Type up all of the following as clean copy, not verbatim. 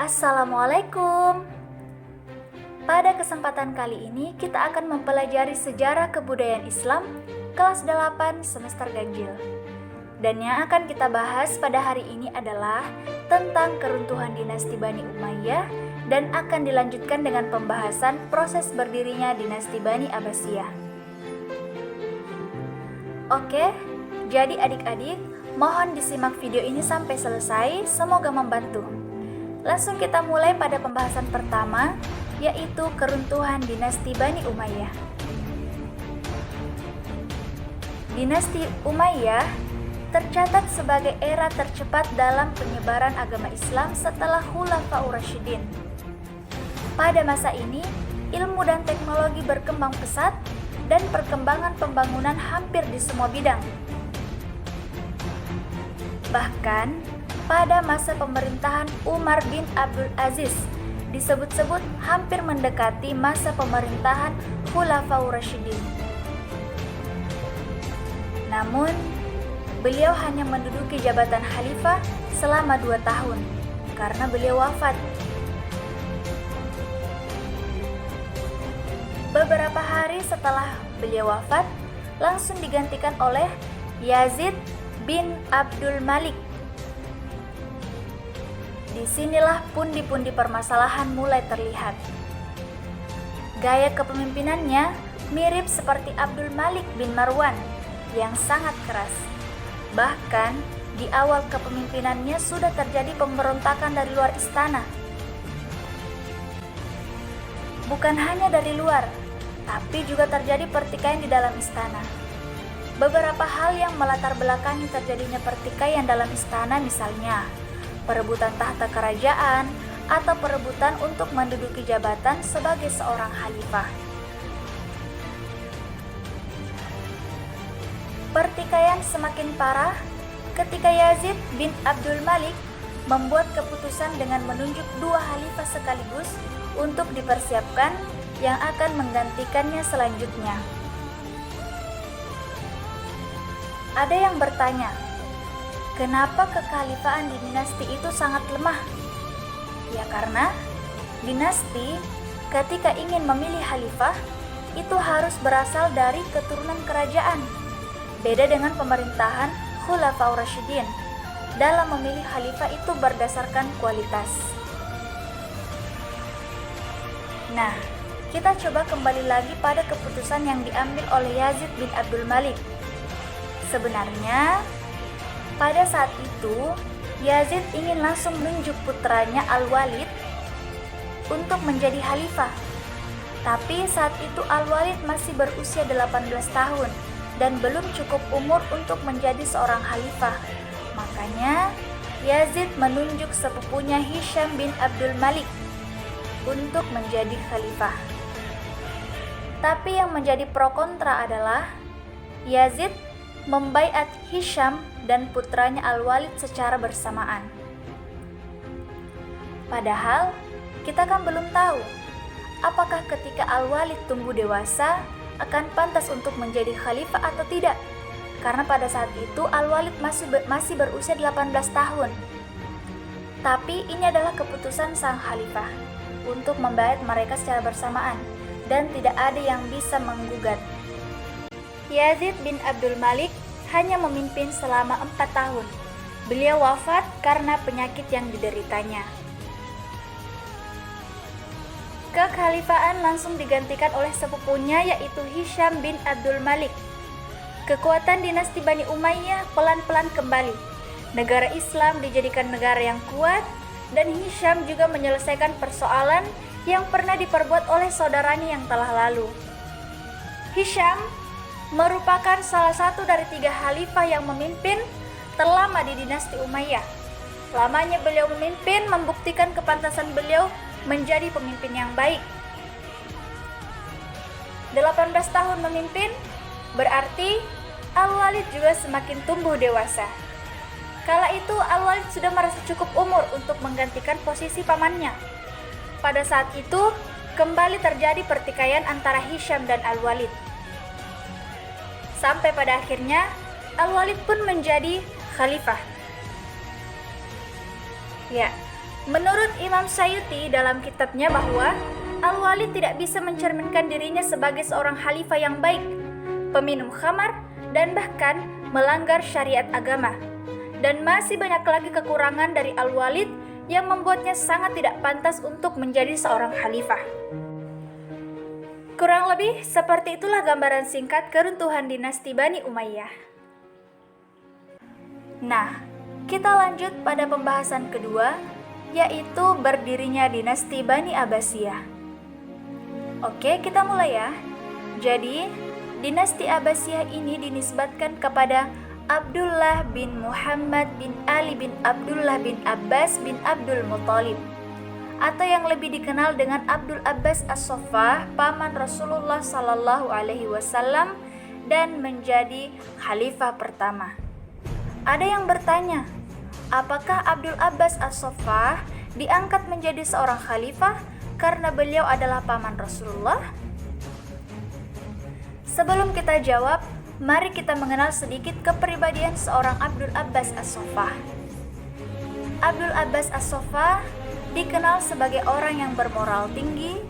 Assalamualaikum. Pada kesempatan kali ini kita akan mempelajari sejarah kebudayaan Islam kelas 8 semester ganjil. Dan yang akan kita bahas pada hari ini adalah tentang keruntuhan dinasti Bani Umayyah dan akan dilanjutkan dengan pembahasan proses berdirinya dinasti Bani Abbasiyah. Oke, jadi adik-adik, mohon disimak video ini sampai selesai, semoga membantu. Langsung kita mulai pada pembahasan pertama, yaitu keruntuhan dinasti Bani Umayyah. Dinasti Umayyah tercatat sebagai era tercepat dalam penyebaran agama Islam setelah Khulafaur Rasyidin. Pada masa ini, ilmu dan teknologi berkembang pesat dan perkembangan pembangunan hampir di semua bidang. Bahkan, pada masa pemerintahan Umar bin Abdul Aziz, disebut-sebut hampir mendekati masa pemerintahan Khulafaur Rasyidin. Namun, beliau hanya menduduki jabatan khalifah selama 2 tahun karena beliau wafat. Beberapa hari setelah beliau wafat, langsung digantikan oleh Yazid bin Abdul Malik. Disinilah pundi-pundi permasalahan mulai terlihat. Gaya kepemimpinannya mirip seperti Abdul Malik bin Marwan yang sangat keras. Bahkan di awal kepemimpinannya sudah terjadi pemberontakan dari luar istana. Bukan hanya dari luar, tapi juga terjadi pertikaian di dalam istana. Beberapa hal yang melatar belakangi terjadinya pertikaian dalam istana, misalnya perebutan tahta kerajaan atau perebutan untuk menduduki jabatan sebagai seorang khalifah. Pertikaian semakin parah ketika Yazid bin Abdul Malik membuat keputusan dengan menunjuk 2 khalifah sekaligus untuk dipersiapkan yang akan menggantikannya selanjutnya. Ada yang bertanya, kenapa kekhalifahan di dinasti itu sangat lemah? Ya karena dinasti ketika ingin memilih khalifah itu harus berasal dari keturunan kerajaan. Beda dengan pemerintahan Khulafaur Rasyidin. Dalam memilih khalifah itu berdasarkan kualitas. Nah, kita coba kembali lagi pada keputusan yang diambil oleh Yazid bin Abdul Malik. Sebenarnya pada saat itu, Yazid ingin langsung menunjuk putranya Al-Walid untuk menjadi khalifah. Tapi saat itu Al-Walid masih berusia 18 tahun dan belum cukup umur untuk menjadi seorang khalifah. Makanya, Yazid menunjuk sepupunya Hisham bin Abdul Malik untuk menjadi khalifah. Tapi yang menjadi pro kontra adalah Yazid membaiat Hisham dan putranya Al-Walid secara bersamaan. Padahal, kita kan belum tahu apakah ketika Al-Walid tumbuh dewasa akan pantas untuk menjadi khalifah atau tidak. Karena pada saat itu Al-Walid masih berusia 18 tahun. Tapi ini adalah keputusan sang khalifah untuk membaiat mereka secara bersamaan dan tidak ada yang bisa menggugat. Yazid bin Abdul Malik hanya memimpin selama 4 tahun. Beliau wafat karena penyakit yang dideritanya. Kekhalifahan langsung digantikan oleh sepupunya yaitu Hisham bin Abdul Malik. Kekuatan dinasti Bani Umayyah pelan-pelan kembali. Negara Islam dijadikan negara yang kuat dan Hisham juga menyelesaikan persoalan yang pernah diperbuat oleh saudaranya yang telah lalu. Hisham merupakan salah satu dari 3 khalifah yang memimpin terlama di dinasti Umayyah. Lamanya beliau memimpin membuktikan kepantasan beliau menjadi pemimpin yang baik. 18 tahun memimpin berarti Al-Walid juga semakin tumbuh dewasa. Kala itu Al-Walid sudah merasa cukup umur untuk menggantikan posisi pamannya. Pada saat itu kembali terjadi pertikaian antara Hisham dan Al-Walid. Sampai pada akhirnya Al-Walid pun menjadi khalifah. Ya, Menurut Imam Syuuti dalam kitabnya bahwa Al-Walid tidak bisa mencerminkan dirinya sebagai seorang khalifah yang baik, peminum khamar, dan bahkan melanggar syariat agama. Dan masih banyak lagi kekurangan dari Al-Walid yang membuatnya sangat tidak pantas untuk menjadi seorang khalifah. Kurang lebih seperti itulah gambaran singkat keruntuhan dinasti Bani Umayyah. Nah, kita lanjut pada pembahasan kedua, yaitu berdirinya dinasti Bani Abbasiyah. Oke, kita mulai ya. Jadi, dinasti Abbasiyah ini dinisbatkan kepada Abdullah bin Muhammad bin Ali bin Abdullah bin Abbas bin Abdul Muthalib, atau yang lebih dikenal dengan Abdul Abbas As-Saffah, paman Rasulullah Sallallahu Alaihi Wasallam, dan menjadi khalifah pertama. Ada yang bertanya, apakah Abdul Abbas As-Saffah diangkat menjadi seorang khalifah karena beliau adalah paman Rasulullah? Sebelum kita jawab, mari kita mengenal sedikit kepribadian seorang Abdul Abbas As-Saffah. Abdul Abbas As-Saffah dikenal sebagai orang yang bermoral tinggi,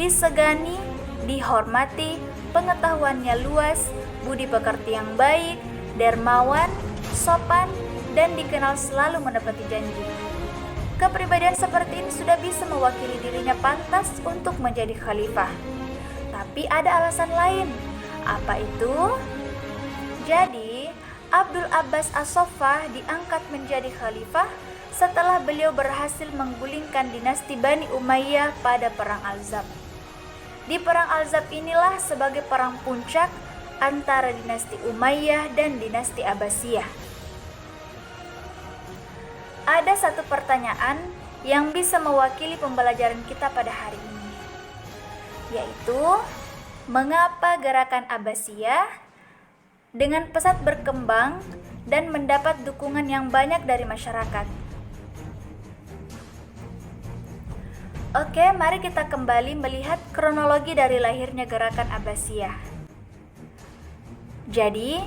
disegani, dihormati, pengetahuannya luas, budi pekerti yang baik, dermawan, sopan, dan dikenal selalu menepati janji. Kepribadian seperti ini sudah bisa mewakili dirinya pantas untuk menjadi khalifah. Tapi ada alasan lain. Apa itu? Jadi, Abdul Abbas As-Saffah diangkat menjadi khalifah setelah beliau berhasil menggulingkan dinasti Bani Umayyah pada Perang Al-Zab. Di Perang Al-Zab inilah sebagai perang puncak antara dinasti Umayyah dan dinasti Abbasiyah. Ada satu pertanyaan yang bisa mewakili pembelajaran kita pada hari ini, yaitu mengapa gerakan Abbasiyah dengan pesat berkembang dan mendapat dukungan yang banyak dari masyarakat? Oke, mari kita kembali melihat kronologi dari lahirnya gerakan Abbasiyah. Jadi,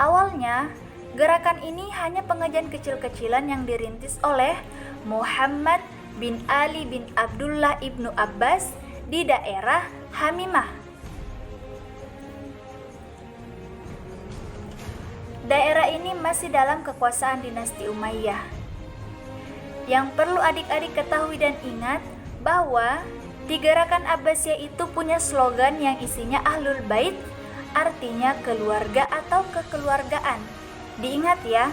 awalnya gerakan ini hanya pengajian kecil-kecilan yang dirintis oleh Muhammad bin Ali bin Abdullah ibnu Abbas di daerah Hamimah. Daerah ini masih dalam kekuasaan dinasti Umayyah. Yang perlu adik-adik ketahui dan ingat bahwa di gerakan Abbasiyah itu punya slogan yang isinya Ahlul Bait, artinya keluarga atau kekeluargaan. Diingat ya,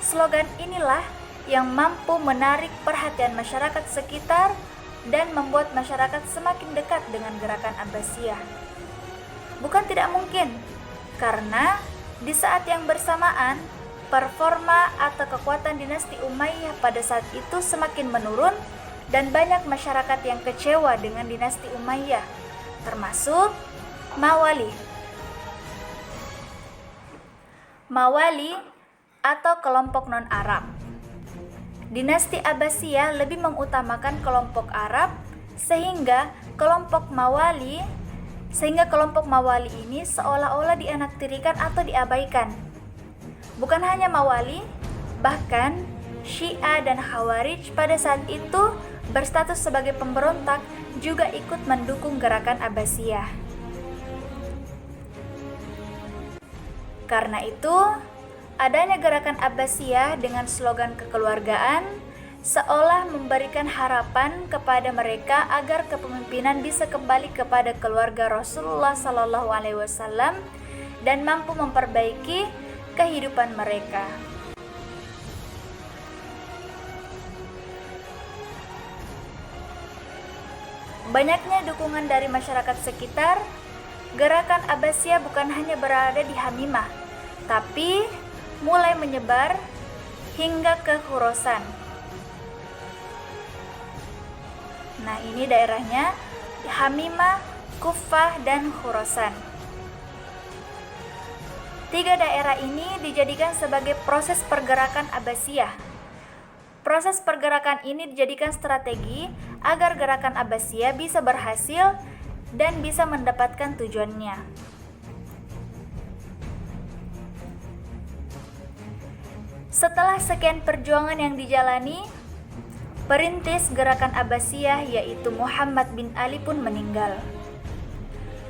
slogan inilah yang mampu menarik perhatian masyarakat sekitar dan membuat masyarakat semakin dekat dengan gerakan Abbasiyah. Bukan tidak mungkin, karena di saat yang bersamaan, performa atau kekuatan dinasti Umayyah pada saat itu semakin menurun dan banyak masyarakat yang kecewa dengan dinasti Umayyah, termasuk Mawali. Mawali atau kelompok non-Arab. Dinasti Abbasiyah lebih mengutamakan kelompok Arab sehingga kelompok Mawali ini seolah-olah dianaktirikan atau diabaikan. Bukan hanya Mawali, bahkan Syiah dan Khawarij pada saat itu berstatus sebagai pemberontak juga ikut mendukung gerakan Abbasiyah. Karena itu, adanya gerakan Abbasiyah dengan slogan kekeluargaan seolah memberikan harapan kepada mereka agar kepemimpinan bisa kembali kepada keluarga Rasulullah Sallallahu Alaihi Wasallam dan mampu memperbaiki kehidupan mereka. Banyaknya dukungan dari masyarakat sekitar, gerakan Abbasiyah bukan hanya berada di Hamimah, tapi mulai menyebar hingga ke Khurasan. Nah, ini daerahnya Hamimah, Kufah, dan Khurasan. 3 daerah ini dijadikan sebagai proses pergerakan Abbasiyah. Proses pergerakan ini dijadikan strategi agar gerakan Abbasiyah bisa berhasil dan bisa mendapatkan tujuannya. Setelah sekian perjuangan yang dijalani, Perintis gerakan Abbasiyah yaitu Muhammad bin Ali pun meninggal.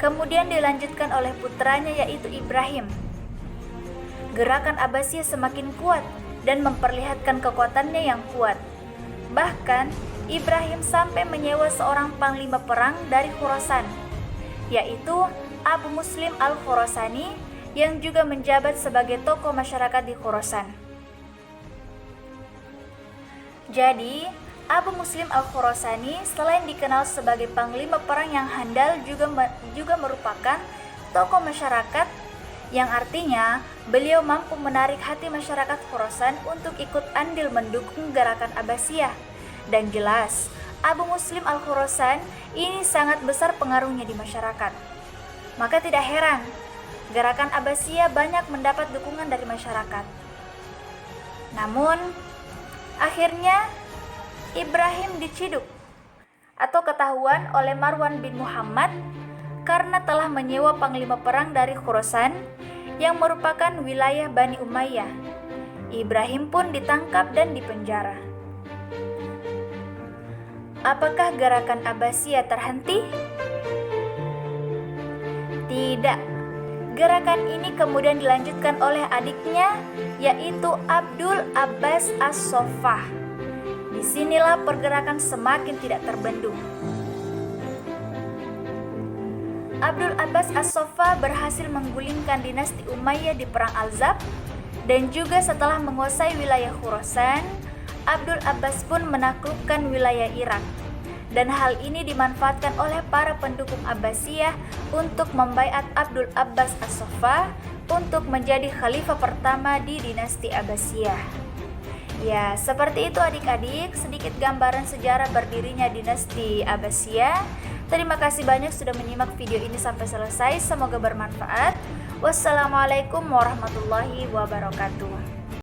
Kemudian dilanjutkan oleh putranya yaitu Ibrahim. Gerakan Abbasiyah semakin kuat dan memperlihatkan kekuatannya yang kuat. Bahkan Ibrahim sampai menyewa seorang panglima perang dari Khurasan, yaitu Abu Muslim al-Khurasani, yang juga menjabat sebagai tokoh masyarakat di Khurasan. Jadi, Abu Muslim al-Khurasani selain dikenal sebagai panglima perang yang handal juga merupakan tokoh masyarakat, yang artinya beliau mampu menarik hati masyarakat Khurasan untuk ikut andil mendukung gerakan Abbasiyah. Dan jelas, Abu Muslim al-Khurasan ini sangat besar pengaruhnya di masyarakat. Maka tidak heran, gerakan Abbasiyah banyak mendapat dukungan dari masyarakat. Namun, akhirnya Ibrahim diciduk atau ketahuan oleh Marwan bin Muhammad karena telah menyewa panglima perang dari Khurasan yang merupakan wilayah Bani Umayyah. Ibrahim pun ditangkap dan dipenjara. Apakah gerakan Abbasiyah terhenti? Tidak. Gerakan ini kemudian dilanjutkan oleh adiknya, yaitu Abdul Abbas As-Saffah. Disinilah pergerakan semakin tidak terbendung. Abdul Abbas As-Saffah berhasil menggulingkan dinasti Umayyah di Perang Al-Zab, dan juga setelah menguasai wilayah Khurasan, Abdul Abbas pun menaklukkan wilayah Irak. Dan hal ini dimanfaatkan oleh para pendukung Abbasiyah untuk membaiat Abdul Abbas As-Saffah untuk menjadi khalifah pertama di dinasti Abbasiyah. Ya, seperti itu adik-adik, sedikit gambaran sejarah berdirinya dinasti Abbasiyah. Terima kasih banyak sudah menyimak video ini sampai selesai, semoga bermanfaat. Wassalamualaikum warahmatullahi wabarakatuh.